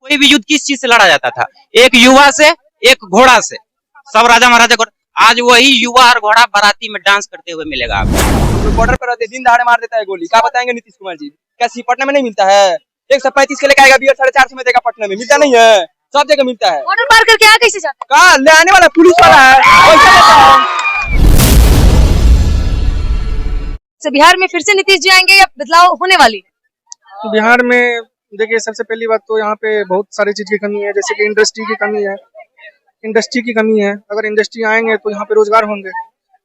कोई भी युद्ध किस चीज से लड़ा जाता था? एक युवा से, एक घोड़ा से। सब राजा महाराजा को, आज वही युवा और घोड़ा बाराती में डांस करते हुए मिलेगा आपको। बॉर्डर पर रहते दिन दहाड़े मार देता है गोली, क्या बताएंगे नीतीश कुमार जी? क्या पटना में नहीं मिलता है? 135 के लेके आएगा, बियर 450 में देगा, पटना में मिलता नहीं है, सब जगह मिलता है। बॉर्डर पार करके आ कैसे जाता है? कहाँ ले आने वाला पुलिस वाला है। तो बिहार में फिर से नीतीश जी आएंगे या बदलाव होने वाली है? बिहार में देखिए, सबसे पहली बात तो यहाँ पे बहुत सारी चीज की कमी है, जैसे कि इंडस्ट्री की कमी है। अगर इंडस्ट्री आएंगे तो यहाँ पे रोजगार होंगे।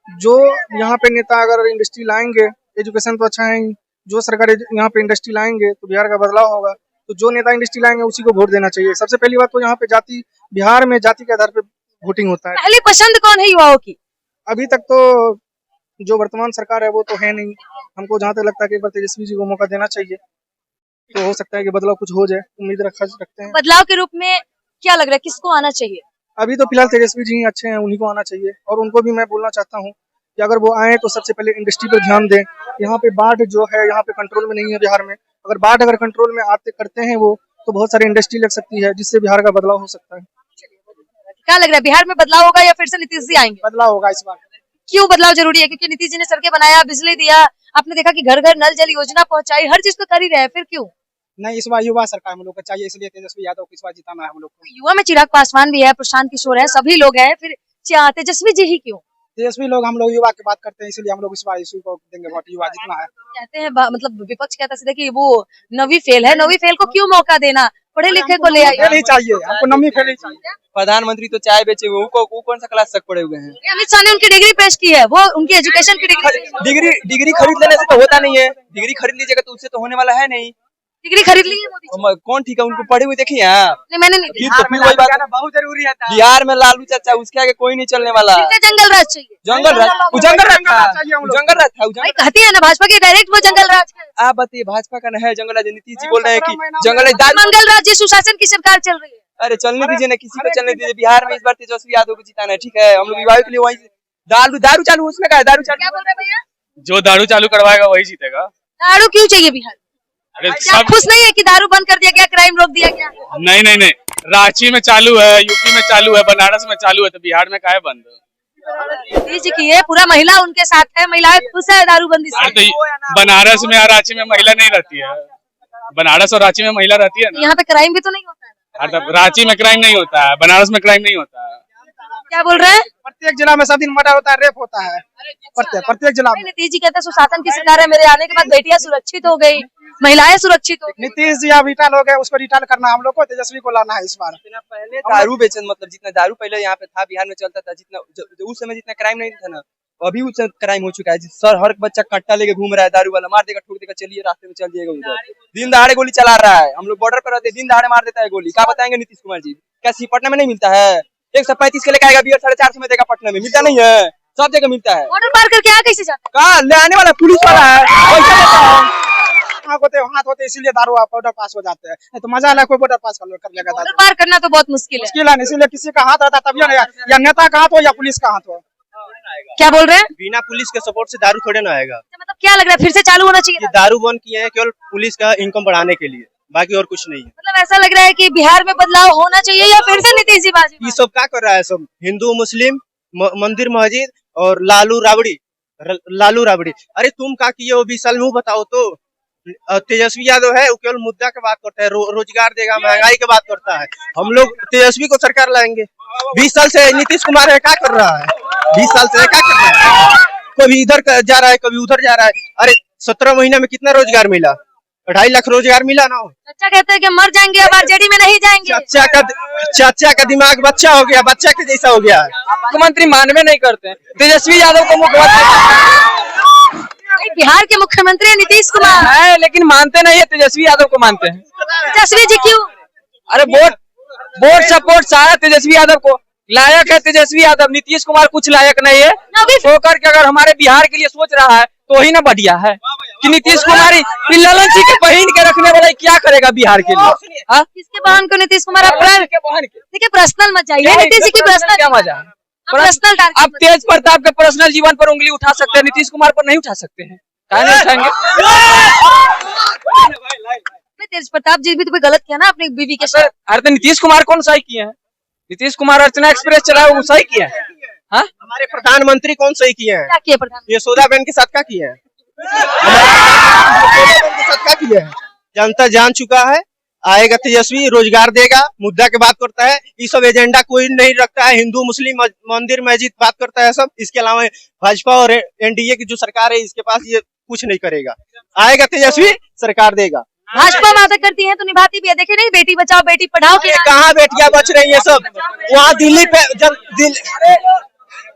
जो यहाँ पे नेता अगर इंडस्ट्री लाएंगे, एजुकेशन तो अच्छा है ही, जो सरकार यहाँ पे इंडस्ट्री लाएंगे तो बिहार का बदलाव होगा। तो जो नेता इंडस्ट्री लाएंगे उसी को वोट देना चाहिए। सबसे पहली बात तो यहाँ पे बिहार में जाति के आधार पे वोटिंग होता है। पहली पसंद कौन है युवाओं की? अभी तक तो जो वर्तमान सरकार है वो तो है नहीं। हमको जहाँ तक लगता है कि एक बार तेजस्वी जी को मौका देना चाहिए, तो हो सकता है कि बदलाव कुछ हो जाए, उम्मीद रखते हैं। बदलाव के रूप में क्या लग रहा है, किसको आना चाहिए? अभी तो फिलहाल तेजस्वी जी ही अच्छे हैं, उन्हीं को आना चाहिए। और उनको भी मैं बोलना चाहता हूँ कि अगर वो आए तो सबसे पहले इंडस्ट्री पर ध्यान दें। यहाँ पे बाढ़ जो है यहाँ पे कंट्रोल में नहीं है बिहार में। अगर कंट्रोल में करते हैं वो, तो बहुत सारी इंडस्ट्री लग सकती है, जिससे बिहार का बदलाव हो सकता है। क्या लग रहा है, बिहार में बदलाव होगा या फिर से नीतीश जी आएंगे? बदलाव होगा इस बार। क्यों बदलाव जरूरी है? क्योंकि नीतीश जी ने सड़कें बनाया, बिजली दिया, आपने देखा कि घर घर नल जल योजना पहुंचाई, हर चीज तो कर ही रहे हैं, फिर क्यों नहीं? इस बार युवा सरकार हम लोग को चाहिए, इसलिए तेजस्वी यादव को इस बार जिताना है हम लोग को। युवा में चिराग पासवान भी है, प्रशांत किशोर है, सभी लोग हैं, फिर तेजस्वी जी ही क्यों? तेजस्वी लोग, हम लोग युवा की बात करते हैं, इसलिए हम लोग इस बार इसी को देंगे वोट, युवा जितना है। कहते हैं मतलब विपक्ष कहता है कि वो नवी फेल है, नवी फेल को क्यों मौका देना, पढ़े लिखे को ले आइए। नहीं चाहिए हमको, नवी फेल ही चाहिए। प्रधानमंत्री तो चाय बेचे हुए, वो कौन सा क्लास तक पढ़े हुए हैं? अमित शाह ने उनकी डिग्री पेश की है, वो उनकी एजुकेशन की डिग्री खरीद लेने से तो होता नहीं है। डिग्री खरीद लीजिएगा तो उससे तो होने वाला है नहीं। डिग्री खरीद ली है मोदी जी? कौन ठीक है, उनको पढ़े हुए देखिए आप। नहीं, मैंने नहीं देखा। फिर वही बात, बहुत जरूरी है। बिहार में लालू चाचा, उसके आगे कोई नहीं चलने वाला। फिर से जंगल राज चाहिए। जंगल राज था। भाई कहती है ना भाजपा की डायरेक्ट वो जंगल राज है। आप बताइए, भाजपा का न है जंगल राज? नीतीश जी बोल रहे हैं कि जंगल राज, मंगल राज जी सुशासन की सरकार चल रही है। अरे चलने दीजिए ना, किसी को चलने दीजिए। बिहार में इस बार तेजस्वी यादव को जिताना है, ठीक है? हम लोग युवाओं के लिए वही दारू चालू, उसमें क्या है दारू चालू? क्या बोल रहे भैया? जो दारू चालू करवाएगा वही जीतेगा। दारू क्यों चाहिए बिहार? अरे क्या आप खुश नहीं है कि दारू बंद कर दिया गया, क्राइम रोक दिया गया? नहीं, रांची में चालू है, यूपी में चालू है, बनारस में चालू है, तो बिहार में काहे बंद? मोदी जी की ये पूरा महिला उनके साथ है, महिलाएं खुश है दारूबंदी से। तो बनारस में और रांची में महिला नहीं रहती है? बनारस और रांची में महिला रहती है ना। यहाँ पे क्राइम भी तो नहीं होता है? रांची में क्राइम नहीं होता है, बनारस में क्राइम नहीं होता है। क्या बोल रहे हैं? प्रत्येक जिला में सब दिन मर्डर होता है, रेप होता है, प्रत्येक जिला में। नीतीश जी कहते हैं सुशासन की सरकार है, मेरे आने के बाद बेटियां सुरक्षित हो गई, महिलाएं सुरक्षित हो गई। नीतीश जी अब रिटर्न हो गए, उसको रिटर्न करना हम लोग को, तेजस्वी को लाना है इस बार। पहले दारू बेचन, मतलब जितना दारू पहले यहाँ पे था, बिहार में चलता था, जितना उस समय जितना क्राइम नहीं था ना, अभी उस क्राइम हो चुका है। सर हर बच्चा कट्टा लेके घूम रहा है, दारू वाला मार देगा, ठोक देगा, चलिए रास्ते में चल जाएगा उधर। दिन दहाड़े गोली चला रहा है। हम लोग बॉर्डर पर रहते दिन दहाड़े मार देता है गोली, क्या बताएंगे नीतीश कुमार जी? क्या पटना में नहीं मिलता है? 135 के लेके आएगा, बियर 450 में देगा, पटना में मिलता नहीं है, सब जगह मिलता है। बॉर्डर पार करके आ कैसे जाता है? कहाँ ले आने वाला पुलिस वाला है। हाथ होते इसीलिए दारू बॉर्डर पास हो जाते हैं, नहीं तो मजा आला कोई बॉर्डर पास कर लेगा। बॉर्डर पार करना तो बहुत मुश्किल है, इसीलिए किसी का हाथ रहता तभी ना, या नेता का हाथ हो या पुलिस का हाथ हो। क्या बोल रहे हैं? बिना पुलिस के सपोर्ट से दारू थोड़े ना आएगा। मतलब क्या लग रहा है, फिर से चालू होना चाहिए? ये दारू बंद किए हैं केवल पुलिस का इनकम बढ़ाने के लिए, बाकी और कुछ नहीं है। मतलब ऐसा लग रहा है कि बिहार में बदलाव होना चाहिए या फिर से नीतीश जी बाजी? ये सब क्या कर रहा है? सब हिंदू मुस्लिम मंदिर मस्जिद और लालू राबड़ी। अरे तुम क्या किए हो 20 साल में, बताओ तो। तेजस्वी यादव है, वो केवल मुद्दा की बात करता है, रोजगार देगा, महंगाई की बात करता है। हम लोग तेजस्वी को सरकार लाएंगे। 20 साल से नीतीश कुमार है, क्या कर रहा है? 20 साल से क्या कर रहा है? कभी इधर जा रहा है, कभी उधर जा रहा है। अरे 17 महीने में कितना रोजगार मिला? 2.5 लाख रोजगार मिला ना। चाचा कहते हैं कि मर जाएंगे, अब आरजेडी में नहीं जाएंगे। चाचा का दिमाग बच्चा हो गया, बच्चा के जैसा हो गया। मुख्यमंत्री मानवे नहीं करते, तेजस्वी यादव को मुख्यमंत्री। बिहार के मुख्यमंत्री नीतीश कुमार है, लेकिन मानते नहीं है, तेजस्वी यादव को मानते हैं। तेजस्वी जी क्यों? अरे वोट सपोर्ट सारा तेजस्वी यादव को लायक है। तेजस्वी यादव, नीतीश कुमार कुछ लायक नहीं है। तो करके अगर हमारे बिहार के लिए सोच रहा है तो ही ना बढ़िया है कि नीतीश कुमार ललन जी के बहन के रखने वाला क्या करेगा बिहार के लिए? किसके बहन को नीतीश कुमार? देखिए पर्सनल मत जाइए, नीतीश जी की पर्सनल क्या मजा है? पर्सनल आप तेज प्रताप के पर्सनल जीवन पर उंगली उठा सकते हैं, नीतीश कुमार पर नहीं उठा सकते हैं। काहे नहीं उठाएंगे? में तेज प्रताप जी भी तो गलत किया ना अपनी बीवी के साथ। अरे तो नीतीश कुमार कौन सही किए हैं? नीतीश कुमार अर्चना एक्सप्रेस चलाया वो सही किया है? हाँ, हमारे प्रधानमंत्री कौन सही किए हैं? क्या किया प्रधानमंत्री? यशोदा बहन के साथ क्या किए हैं? यशोदा बहन के साथ क्या किए हैं? जनता जान चुका है। आएगा तेजस्वी, रोजगार देगा, मुद्दा की बात करता है। ये सब एजेंडा कोई नहीं रखता है। हिंदू मुस्लिम मंदिर मस्जिद बात करता है सब। इसके अलावा भाजपा और एनडीए की जो सरकार है इसके पास ये कुछ नहीं करेगा। आएगा तेजस्वी, सरकार देगा। भाजपा वादा करती है तो निभाती भी है। देखे नहीं, बेटी बचाओ बेटी पढ़ाओ के नाम कहाँ बेटियां बच रही है सब? वहाँ दिल्ली पे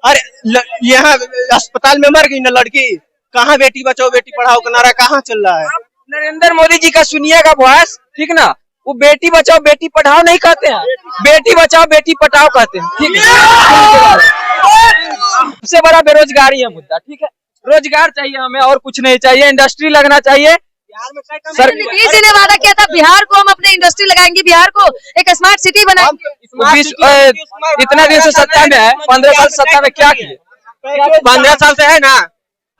अरे यहाँ अस्पताल में मर गई ना लड़की। कहाँ बेटी बचाओ बेटी पढ़ाओ का नारा कहाँ चल रहा है? नरेंद्र मोदी जी का सुनिएगा वॉइस, ठीक ना? वो बेटी बचाओ बेटी पढ़ाओ नहीं कहते हैं, बेटी बचाओ बेटी पढ़ाओ कहते हैं, ठीक है? सबसे बड़ा बेरोजगारी है मुद्दा, ठीक है? रोजगार चाहिए हमें और कुछ नहीं चाहिए। इंडस्ट्री लगना चाहिए। नीतीश जी ने वादा किया था बिहार को हम अपने इंडस्ट्री लगाएंगे, बिहार को एक स्मार्ट सिटी बनाएंगे। इतना दिन से सत्ता में है, 15 साल सत्ता में क्या किए? 15 साल से है ना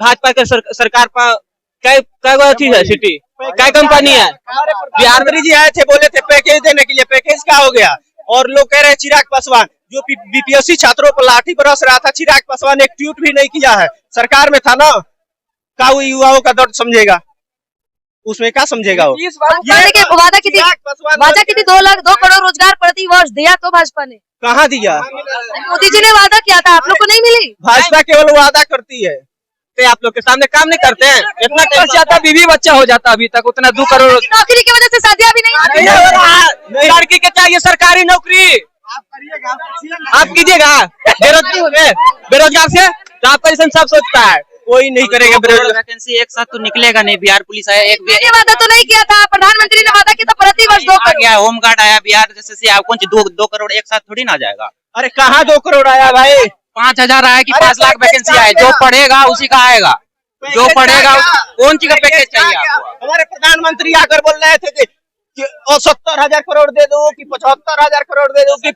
भाजपा के सरकार पर कई है सिटी, कई कंपनी है। बिहार में जी आए थे, बोले थे पैकेज देने के लिए, पैकेज क्या हो गया? और लोग कह रहे हैं चिराग पासवान जो बीपीएससी छात्रों पर लाठी बरस रहा था, चिराग पासवान एक ट्वीट भी नहीं किया है। सरकार में था ना, का वो युवाओं का दर्द समझेगा? उसमें क्या समझेगा वो? वादा की थी 2 करोड़ रोजगार प्रति वर्ष, दिया तो भाजपा ने कहाँ दिया? मोदी जी ने वादा किया था, आप लोग को नहीं मिली। भाजपा केवल वादा करती है, तो आप लोग के सामने काम नहीं करते हैं। इतना खर्च जाता, बीवी बच्चा हो जाता अभी तक उतना 2 करोड़। नौकरी की वजह से शादियां भी नहीं। लड़की के चाहिए सरकारी नौकरी, आप कीजिएगा। बेरोजगार से तो आपका जैसे सब सोचता है, कोई नहीं करेगा। वैकेंसी एक साथ तो निकलेगा नहीं। बिहार पुलिस आया, एक ये वादा तो नहीं किया था प्रधानमंत्री ने, वादा किया था प्रति वर्ष 2 करोड़। गया होमगार्ड आया बिहार जैसे आप कौन 2 करोड़ एक साथ थोड़ी ना जाएगा। अरे कहाँ 2 करोड़ आया भाई? 5,000 आया कि 5 लाख वैकेंसी आए? जो पढ़ेगा उसी का आएगा, जो पढ़ेगा कौन सी का पैकेज चाहिए आपको? हमारे प्रधानमंत्री आकर बोल रहे थे कि 70,000 करोड़ दे दो कि 75,000 करोड़ दे दो कि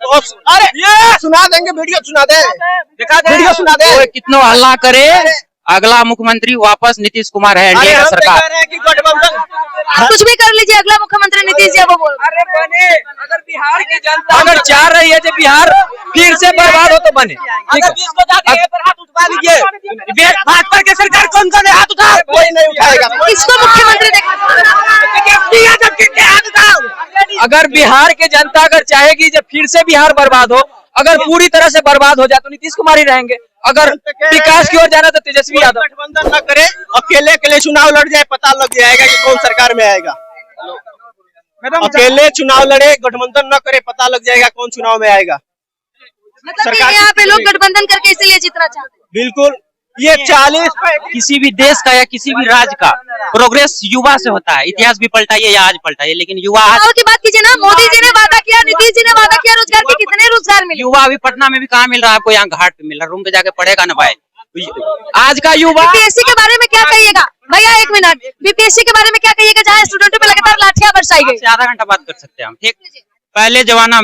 अरे ये सुना देंगे, वीडियो सुना दे, वीडियो सुना दे। कितना हल्ला करे, अगला मुख्यमंत्री वापस नीतीश कुमार है, एनडीए का सरकार। आप कुछ भी कर लीजिए, अगला मुख्यमंत्री नीतीश जी वो बोल। अरे बने, अगर बिहार की जनता अगर चाह रही है जो बिहार फिर से बर्बाद हो तो बने। जिसको जाके हाथ उठा लीजिए। भाजपा की सरकार कौन सा हाथ उठा? कोई नहीं उठाएगा। किसको मुख्यमंत्री अगर बिहार की जनता अगर चाहेगी जब फिर से बिहार बर्बाद हो, अगर पूरी तरह से बर्बाद हो जाए तो नीतीश कुमार ही रहेंगे। अगर विकास की ओर जाना तो तेजस्वी यादव। गठबंधन न करे, अकेले अकेले चुनाव लड़ जाए, पता लग जाएगा कि कौन सरकार में आएगा। अकेले चुनाव लड़े, गठबंधन न करे, पता लग जाएगा कौन चुनाव में आएगा। मतलब यहाँ पे लोग गठबंधन करके इसीलिए जीतना चाहते हैं। बिल्कुल, ये 40 किसी भी देश का या किसी भी राज्य का प्रोग्रेस युवा से होता है। इतिहास भी पलटाइए या आज पलटाइए, लेकिन युवा की बात कीजिए ना। मोदी जी ने वादा किया, नीतीश जी ने वादा किया, रोजगार के कितने रोजगार मिले? युवा अभी पटना में भी कहाँ मिल रहा है आपको? यहाँ घाट पे मिल रहा है, रूम पे जाके पढ़ेगा ना भाई। आज का युवा बीपीएससी के बारे में क्या कहिएगा भैया? 1 मिनट, बीपीएससी के बारे में क्या कहिएगा जहाँ स्टूडेंटों पे लगातार लाठियां बरसाई गई? आधा घंटा बात कर सकते हैं हम, ठीक? पहले जमाना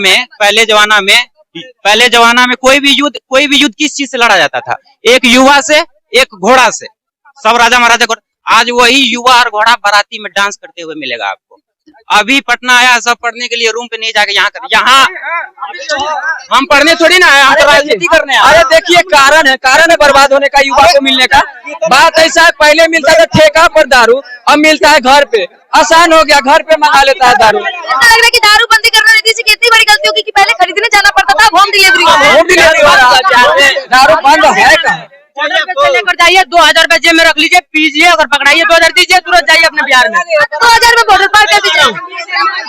में कोई भी युद्ध किस चीज से लड़ा जाता था? एक युवा से, एक घोड़ा से। सब राजा महाराजा को आज वही युवा और घोड़ा बाराती में डांस करते हुए मिलेगा आपको। अभी पटना आया सब पढ़ने के लिए, रूम पे नहीं जाके यहाँ हम पढ़ने थोड़ी ना आया, राजनीति करने आया। अरे देखिए कारण है बर्बाद होने का, युवा को मिलने का। बात ऐसा है, पहले मिलता था ठेका पर दारू, अब मिलता है घर पे। आसान हो गया, घर पे मंगा लेता है दारू। ऐसा लग रहा है कि दारू बंदी करना नीतीश जी की इतनी बड़ी गलती होगी कि पहले खरीदने जाना पड़ता था, होम डिलीवरी दारू बंद है कहाँ? लेकर जाइए, 2,000 रुपए जेब में रख लीजिए, पीजिए, अगर पकड़ाइए 2,000 दीजिए, तुरंत जाइए अपने बिहार में। 2,000 में बॉर्डर पार कर दीजिए।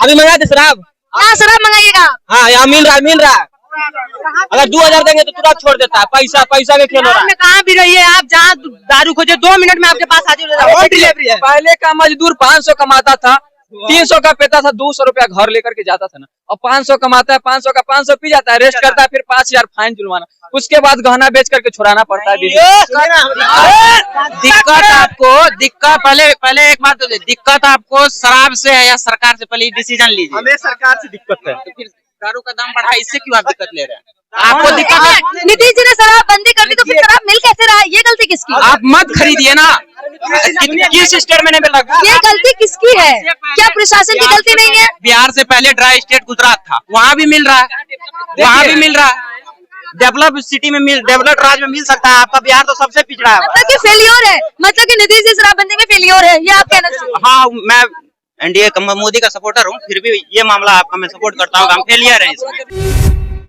अभी मंगा दे शराब। हाँ, शराब मंगाइएगा। हाँ, यहाँ मिल रहा है। अगर 2,000 देंगे तो तुरंत छोड़ देता है। पैसा के खेल हो रहा है। कहाँ भी रहिए आप, जहाँ दारू खोजे 2 मिनट में आपके पास हाजिर हो जाएगा, होम डिलीवरी है। पहले का मजदूर 500 कमाता था, 300 का पेता था, 200 रुपया घर लेकर के जाता था ना। अब 500 कमाता है, 500 का 500 पी जाता है, रेस्ट करता है, फिर 5,000 फाइन जुर्माना, उसके बाद गहना बेच करके छुड़ाना पड़ता है। दिक्कत पहले एक बात, दिक्कत आपको शराब से है या सरकार से? पहले डिसीजन लीजिए। हमें सरकार से दिक्कत है। तो फिर दारू का दाम बढ़ा, इससे क्यों आप दिक्कत ले रहे हैं? आपको दिक्कत है? नीतीश जी ने शराब बंदी कर दी तो फिर शराब मिल कैसे रहा है? ये गलती किसकी? आप मत खरीदिए ना, किस स्टेट में नहीं मिल रहा? ये गलती किसकी है? क्या प्रशासन की गलती नहीं है? बिहार से पहले ड्राई स्टेट गुजरात था, वहाँ भी मिल रहा है, वहाँ भी मिल रहा है। डेवलप सिटी में डेवलप्ड राज्य में मिल सकता है, आपका बिहार तो सबसे पिछड़ा है। मतलब कि फेलियर है, मतलब कि नीतीश जी शराबबंदी में फेलियर है, ये आप कहना चाहते हैं? हाँ, मैं एनडीए मोदी का सपोर्टर हूँ, फिर भी ये मामला आपका मैं सपोर्ट करता हूँ, हम फेलियर है इसमें।